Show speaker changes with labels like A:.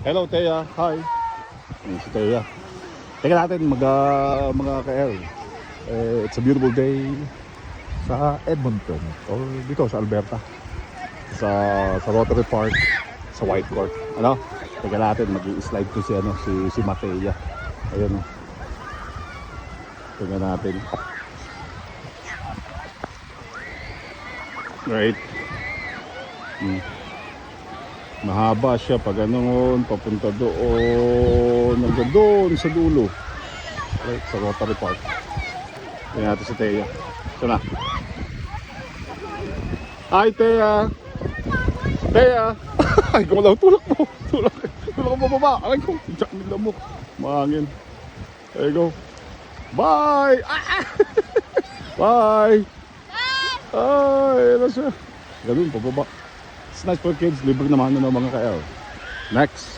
A: Hello, Thea. Hi. Si Thea. Teka natin, mga ka-L. It's a beautiful day sa Edmonton or dito sa Alberta. Sa Rotary Park, sa White Court. Ano? Teka natin, mag-i-slide to si Matea. Ayun. Teka natin. Right. Mahaba siya pag ganoon, papunta doon, hanggang doon sa dulo. Right, sa Rotary Park. Tingnan natin si Thea. Ito na. Hi, Thea! Thea! Ay, kumalaw, tulak mo! Tulak mo baba! Aray ko! Diyak nila mo! Mahangin. There you go. Bye! Bye! Ay, ano siya? Ganun, pababa. It's nice for kids. Libre naman ng mga ka-L. Next.